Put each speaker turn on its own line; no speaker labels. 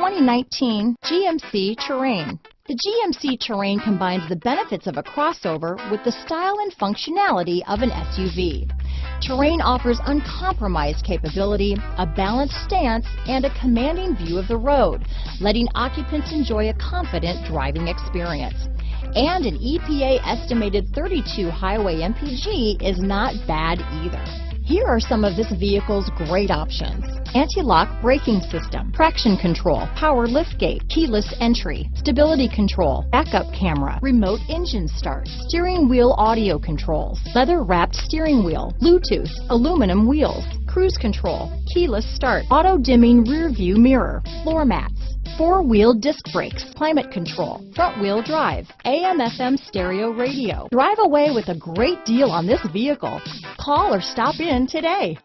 2019 GMC Terrain. The GMC Terrain combines the benefits of a crossover with the style and functionality of an SUV. Terrain offers uncompromised capability, a balanced stance, and a commanding view of the road, letting occupants enjoy a confident driving experience. And an EPA estimated 32 highway MPG is not bad either. Here are some of this vehicle's great options: anti-lock braking system, traction control, power liftgate, keyless entry, stability control, backup camera, remote engine start, steering wheel audio controls, leather-wrapped steering wheel, Bluetooth, aluminum wheels, cruise control, keyless start, auto-dimming rear view mirror, floor mats, four-wheel disc brakes, climate control, front-wheel drive, AM/FM stereo radio. Drive away with a great deal on this vehicle. Call or stop in today.